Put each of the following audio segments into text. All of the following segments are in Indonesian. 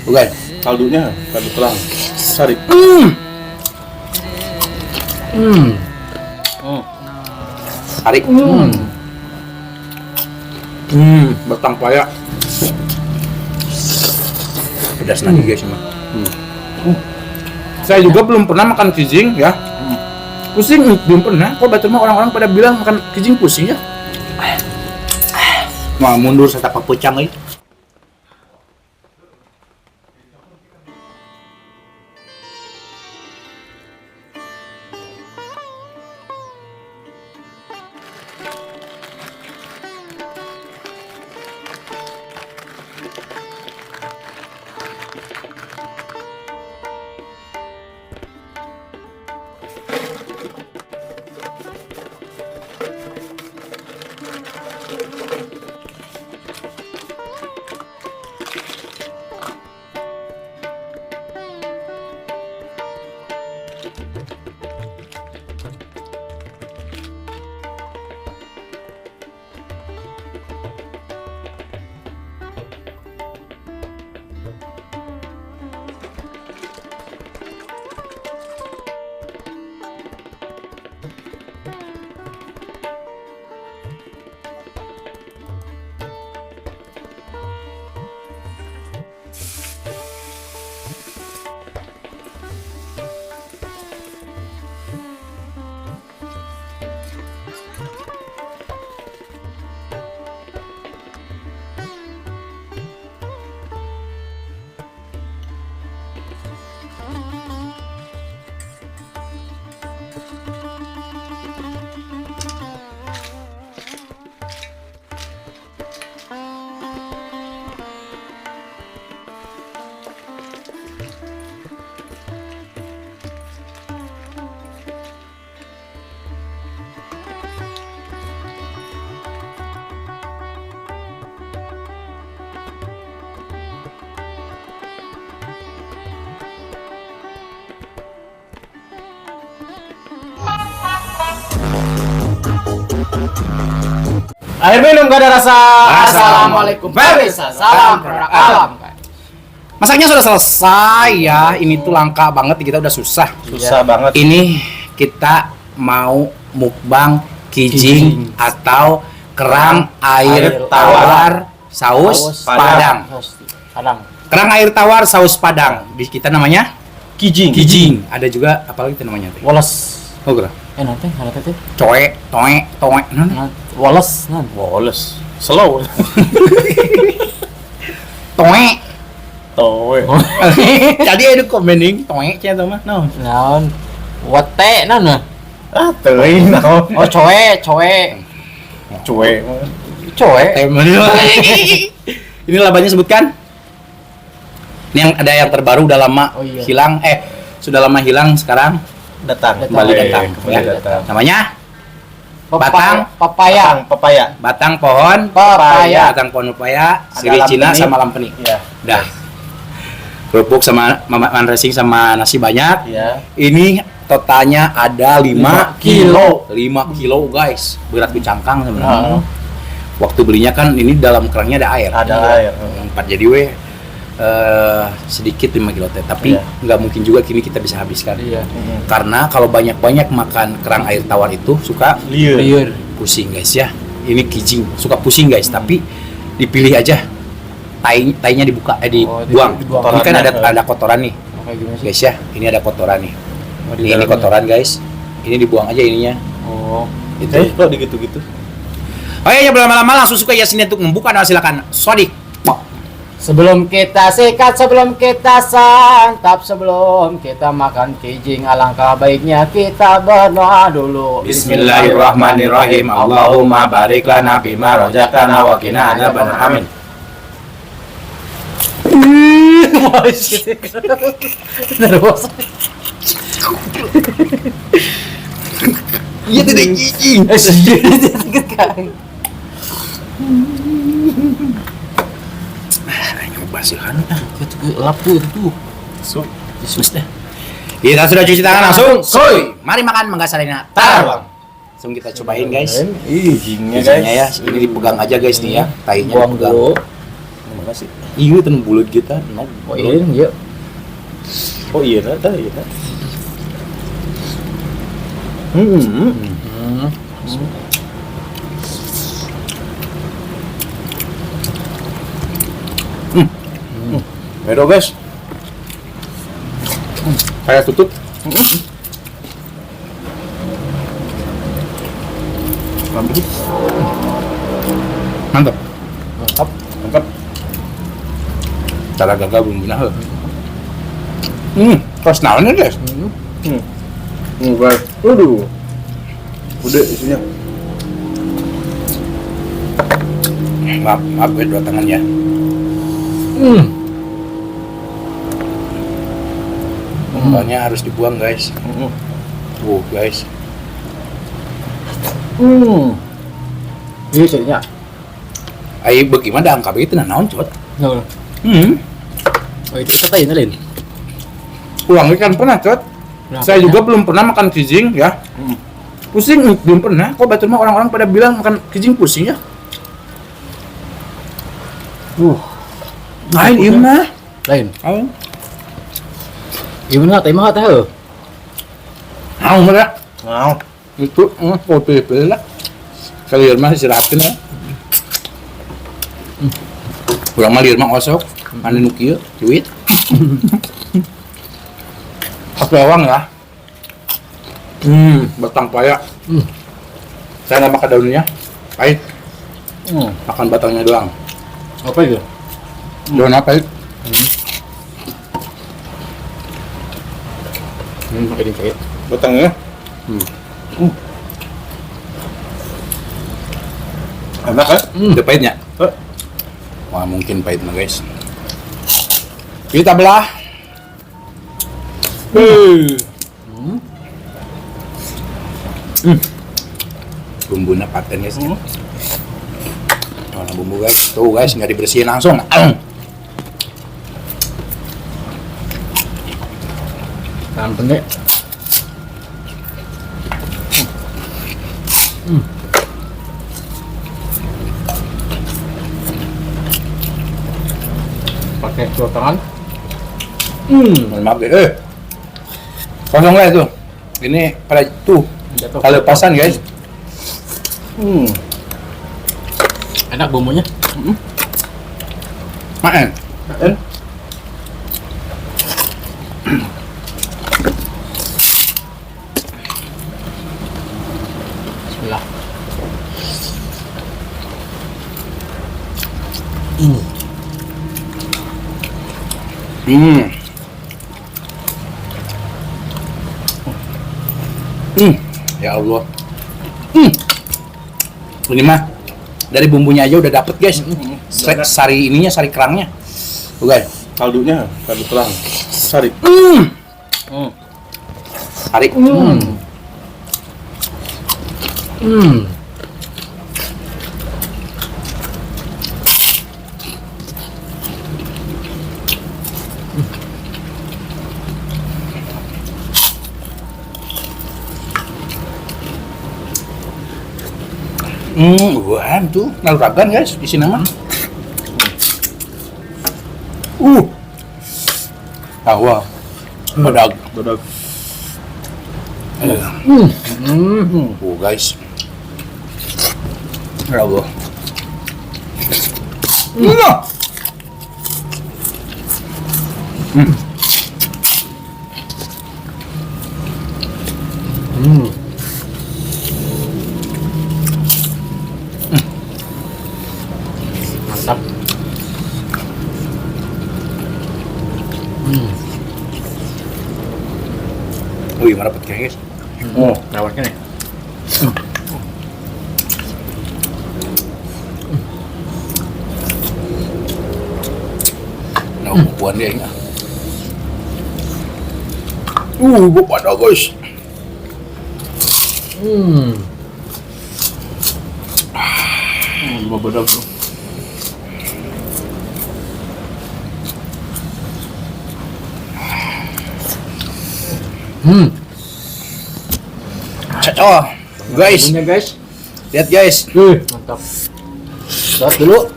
Bukan. Kaldu kerang. Sari. Tarik. Batang paya. Pedas lagi guys emang. Saya juga belum pernah makan kijing ya. Pusing belum pernah. Kok betul mah orang-orang pada bilang makan kijing pusing ya. Mau mundur saya tapak pucang euy. Air minum gak ada rasa. Assalamualaikum. Pemirsa, salam produk alam. Masaknya sudah selesai ya. Ini tuh langka banget, kita udah susah. Susah banget. Ini kita mau mukbang kijing atau kerang air tawar saus padang. Kerang air tawar saus padang. Di kita namanya Kijing. kijing. Ada juga apalagi itu namanya tuh. Woles. Oh, kira. Nanti ada teh. Coe, toe. Woles, Woles. Slow. Toe. Towe. Jadi ada komening toe cia tuh mah. No. Naon? Wate naon? Ah, teuing naon. Oh, coe. Cuek. Coe. Ini labanya sebutkan. Ini yang ada yang terbaru udah lama Oh, iya. hilang. Sudah lama hilang sekarang Datang. kembali datang. Kembali Ya. datang. Namanya Papaya. Papaya. batang pohon Papaya. batang pohon pepaya, Ada sirih Cina lampeni. sama lampeni. Iya. Dah. Kerupuk sama maman racing sama nasi banyak. Iya. Ini totalnya ada 5 kilo. 5 kilo guys. Berat cangkang Heeh. sebenarnya. Waktu belinya kan ini dalam kerangnya ada air. Ada Iya. air. Yang 4 jadi sedikit 5 kilo teh, tapi Iya. nggak mungkin juga kini kita bisa habiskan. Iya. Karena kalau banyak-banyak makan kerang air tawar itu suka Liur. Liur. pusing guys ya. Ini kijing suka pusing guys, tapi dipilih aja. Tainya dibuka, dibuang. dibuang. Ini kan Kotorannya. ada kotoran nih Oke, gimana sih? guys ya. Ini ada kotoran nih. Oh, di Ini dalamnya. kotoran guys. Ini dibuang aja ininya. Oh. Itu. Kok digitu-gitu? Oh ya, berlama-lama langsung suka ya sini untuk membuka. Nah, silakan. Sodik. Sebelum kita sikat, sebelum kita santap, sebelum kita makan kijing, alangkah baiknya kita berdoa dulu. Bismillahirrahmanirrahim. Allahumma barik lana bima razaqtana wa qina adzabannar. Amin. Terus. Iya tidak kijing. Nyoba sih kan. Itu lap tuh itu. Yesus dah. Kita sudah cuci tangan langsung. Soy. Mari makan mangga salina. Tarawang. Langsung kita cobain guys. Kijingnya Kijingnya ya, guys. ini dipegang aja guys nih ya. Tainya Buang dipegang. dulu. Terima kasih. Iya ten bulut kita. Oh iya, iya. Oh iya ada iya. Ayo guys. Saya tutup. Mantap. Mantap. Mantap. Cara gagal bumbunya heuh. Pas naon guys. Enggak. Aduh. Udah isinya. Maaf dua tangannya. Bumbunya harus dibuang guys. Guys. Iya jadinya. Ai bagaimana angka begitu naon cot? Nah, oh itu kata ini lain. Ulang ikan pernah cot. Saya juga belum pernah makan kijing ya. Pusing belum pernah. Kok batur mah orang-orang pada bilang makan kijing pusing ya? Lain ieu mah. Lain. Lain. Iya benar, tapi mah tahu. Mau mah Mau. itu kok pilih lah. Kalian mah istirahatkeun ya. Urang mah lieur mah osok. Anu nu kieu duit. Pas bawang ya. Batang paya. Saya nggak makan daunnya. Pahit. Makan batangnya doang. Apa itu? Daun apa itu? Pakai dikit. Batangnya. Enak kan? Ada pahitnya? Wah mungkin pahit mah guys. Kita belah. Bumbunya paten guys. Nah, bumbu guys, tuh guys nggak dibersihin langsung. Gampang deh. Pakai dua tangan. Mohon maaf guys. Kosong guys tuh. Ini pada tuh Jatuh. kalau pasan guys. Enak bumbunya. Maen. Bismillah. Ya Allah. Ini mah dari bumbunya aja udah dapet guys. Sari ininya, sari kerangnya. Tuh guys. Kaldunya, kaldu tulang. Sari. Sari. Wah, tuh naluragan guys, isi nama. Tawa. Badag. Badag. Guys. Bravo. Mantap. Wih, mana dapat guys? Lewatnya nih. Nah, bukuan dia ini. Bukan dah guys. Badak tuh. Oh, guys, Bumbunya guys. lihat guys. Mantap. Lihat dulu.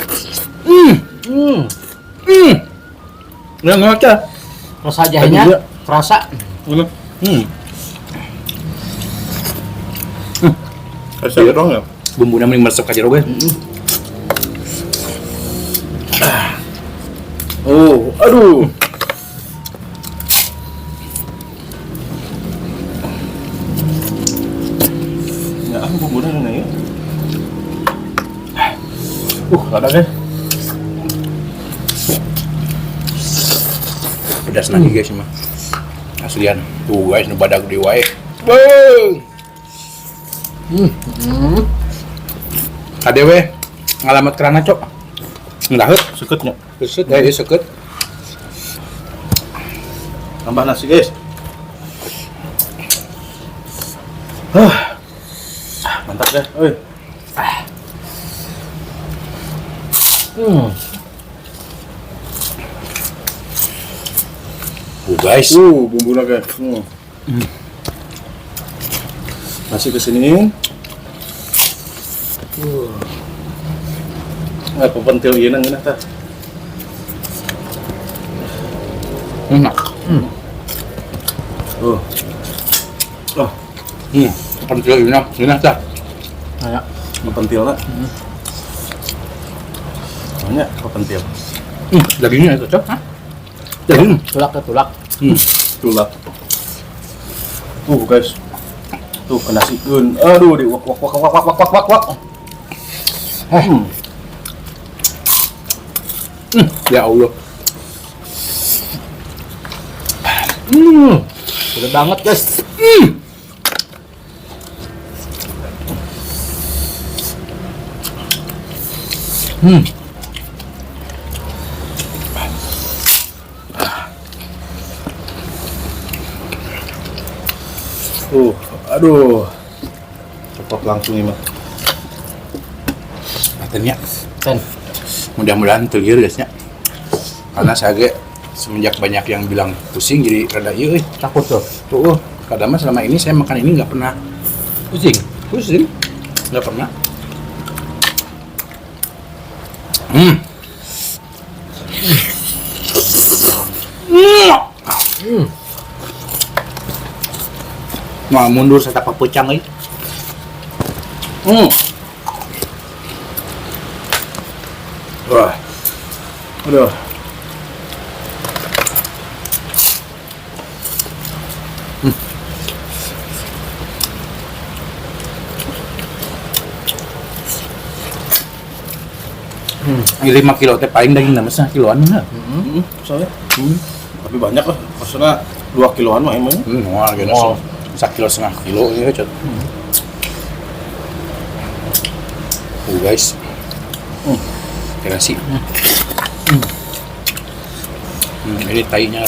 Nggak ngoceh. Rasa jahenya Tadi dia. kerasa. Mana? Hmm. Kasih jeruk ya? Bumbunya mending meresap ka jero guys. Oh, aduh. Ya, aku bumbunya nih. Ada deh. Pedas lagi guys mah. Aslian. Tuh guys, nu badag di wae. Beuh. Kadewe ngalamat kerana cok. Ngdaheut Seketnya. Keset ya, ieu seukeut. Tambah nasi guys. Mantap deh. Oi. Guys. Bumbunya guys. Nasi kesini. Nggak pepentil ieu nang tah. Enak. Oh. Pentil ini tah. Kayak Pepentil lah. Banyak pepentil. Dagingnya itu cok. Daging. tulak ke tulak. Tulak. Guys. Tuh kena siun. Aduh, di wak. Ya Allah. Udah banget guys. Aduh. Cepat langsung ini mah. Katanya Ten. mudah-mudahan telir guysnya. Karena saya ge semenjak banyak yang bilang pusing jadi rada ieu euy. Takut tuh. Tuh, kadang mah selama ini saya makan ini nggak pernah pusing. Pusing. Nggak pernah. Mau mundur saya tapak pucang euy. Wah. Aduh. Ini 5 kilo teh paling daging nama setengah kiloan mah. Soalnya. Tapi banyak lah. Maksudnya 2 kiloan mah emang. Wah, gitu Wow. 1 kilo setengah kilo ya cot. Guys. Kira sih. Ini tainya.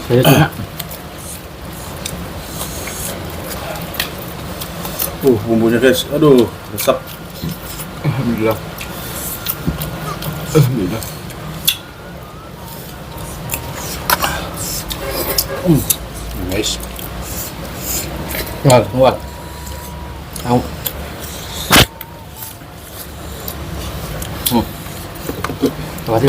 Saya tuna. Bumbunya guys. Aduh, resep. Alhamdulillah. Guys. Kuat. Tahu. Wati.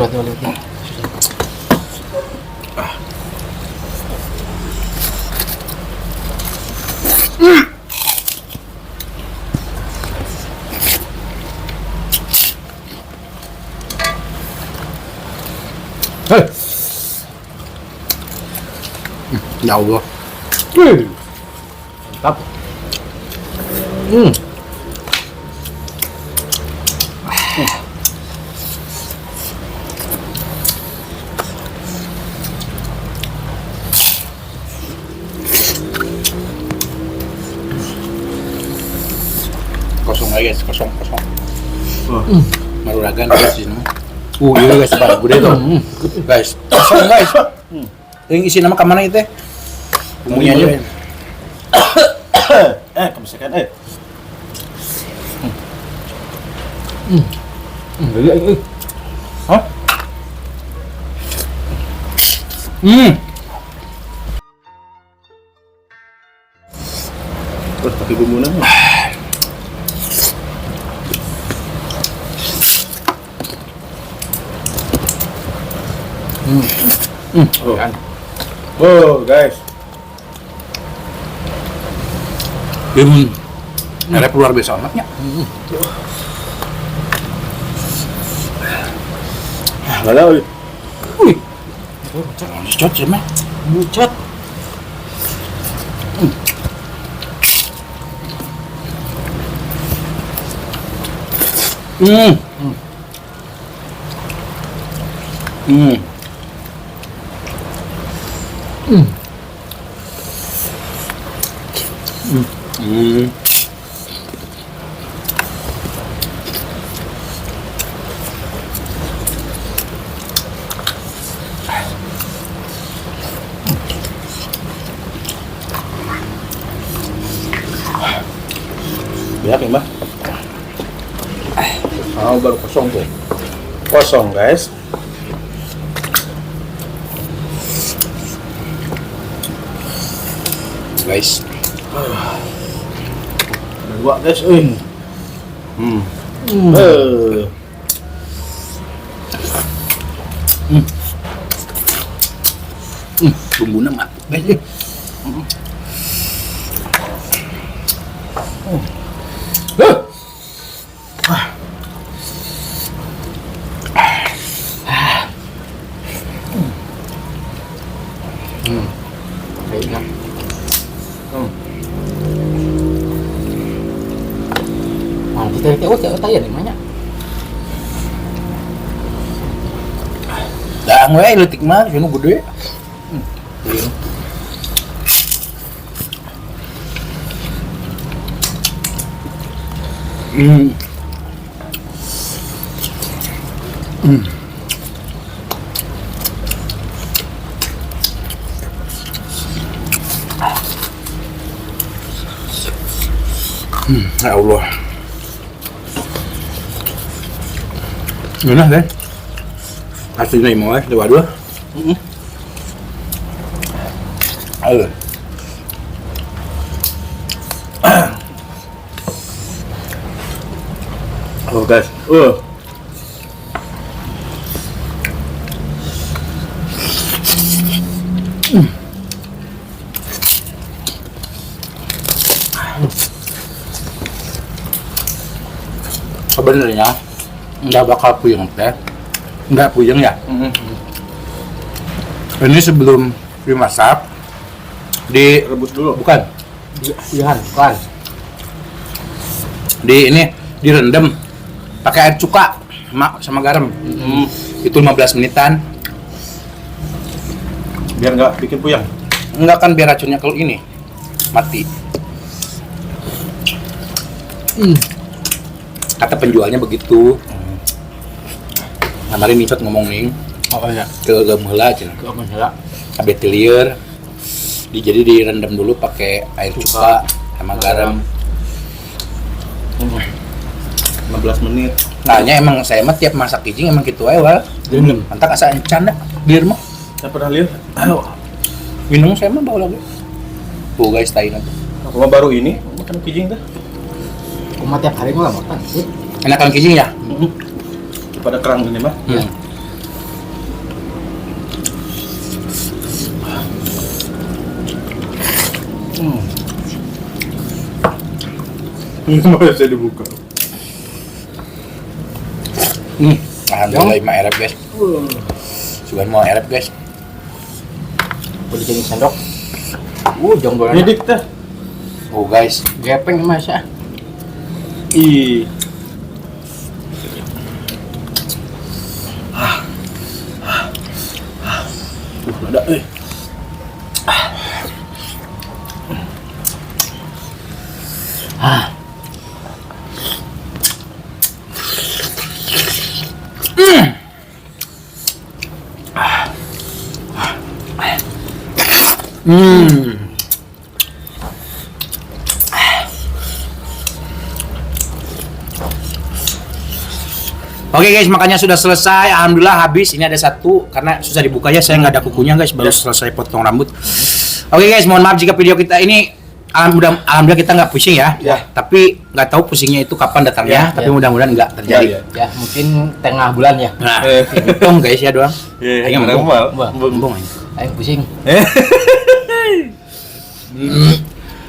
Hei. Ya Allah. Mantap. Kosong aja guys, kosong. Wah. Maruragan guys ini. Iya guys, Pak. Gede tuh. Guys, kosong guys. Yang isi nama kemana itu? Bumbunya aja. Kemesekan Hah? Hmm. Terus pakai bumbunya. Oh. Oh, guys. Ada luar biasa anaknya. Nggak tahu. Wih. Cocok sih, mah. Bucat. Hmm. Hmm. Hmm. Banyak nih, Mbak. Baru kosong tuh. Kosong, guys. Guys. Ada dua, guys. Bumbunya mak. Guys. Kayaknya. Nah, kita tayo nih banyak. Dah we leutik mah sinu gede. Hmm. Ya Allah. Gimana deh? Hasilnya mau dua-dua. Ayo. Oh, guys. Sebenarnya nggak bakal puyeng teh, nggak puyeng ya. Ini sebelum dimasak Rebus dulu. bukan Ihan, kan. ini direndam pakai air cuka sama garam. Itu 15 menitan. Biar nggak bikin puyeng. Enggak kan biar racunnya kalau ini mati. Kata penjualnya begitu. Kemarin Micot ngomong nih Oh iya. ke Gamela aja. Ke menela. Cabai teliur. Jadi direndam dulu pakai air cuka sama garam. 15 menit. Tanya emang saya mah tiap masak kijing emang gitu aja wal. Direndam. Mantap asa encan dah. Biar mah Saya pernah lihat. minum saya mah bawa lagi. Tuh guys, tain aja. Aku mah baru ini makan kijing dah. Kumat tiap hari nggak makan sih. Enakan kijing ya? Pada kerang ini mah. Mau saya dibuka. Alhamdulillah ima erep guys. Sugan mau erep guys. Boleh jadi sendok. Jong dolan. Ini dik teh. Oh guys, Gepeng mas ya. Ih. Ada Oke guys, makanya sudah selesai. Alhamdulillah habis. Ini ada satu karena susah dibukanya. Saya nggak ada kukunya guys. Baru selesai potong rambut. Oke guys, mohon maaf jika video kita ini alhamdulillah kita nggak pusing ya. Tapi nggak tahu pusingnya itu kapan datangnya. Tapi mudah-mudahan nggak terjadi. Ya, mungkin tengah bulan ya. Nah, hitung guys ya doang. Iya, Ayo ngomong. Ayo pusing.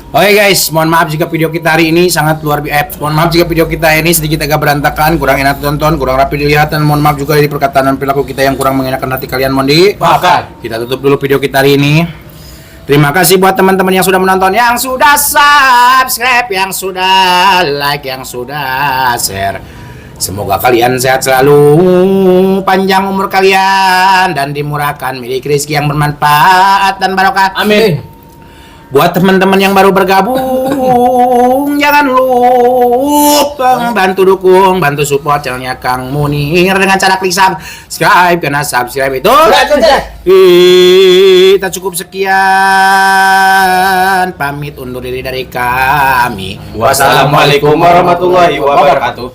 Oke guys, mohon maaf jika video kita hari ini sangat luar biasa. Mohon maaf jika video kita ini sedikit agak berantakan, kurang enak tonton, kurang rapi dilihat, dan mohon maaf juga dari perkataan dan perilaku kita yang kurang mengenakan hati kalian. Mohon Maafkan. kita tutup dulu video kita hari ini. Terima kasih buat teman-teman yang sudah menonton, yang sudah subscribe, yang sudah like, yang sudah share. Semoga kalian sehat selalu, panjang umur kalian, dan dimurahkan miliki rezeki yang bermanfaat dan barokah. Amin. Buat teman-teman yang baru bergabung, jangan lupa bantu dukung, bantu support channelnya Kang Munir dengan cara klik subscribe, karena subscribe itu kita cukup sekian. Pamit undur diri dari kami. Wassalamualaikum warahmatullahi wabarakatuh.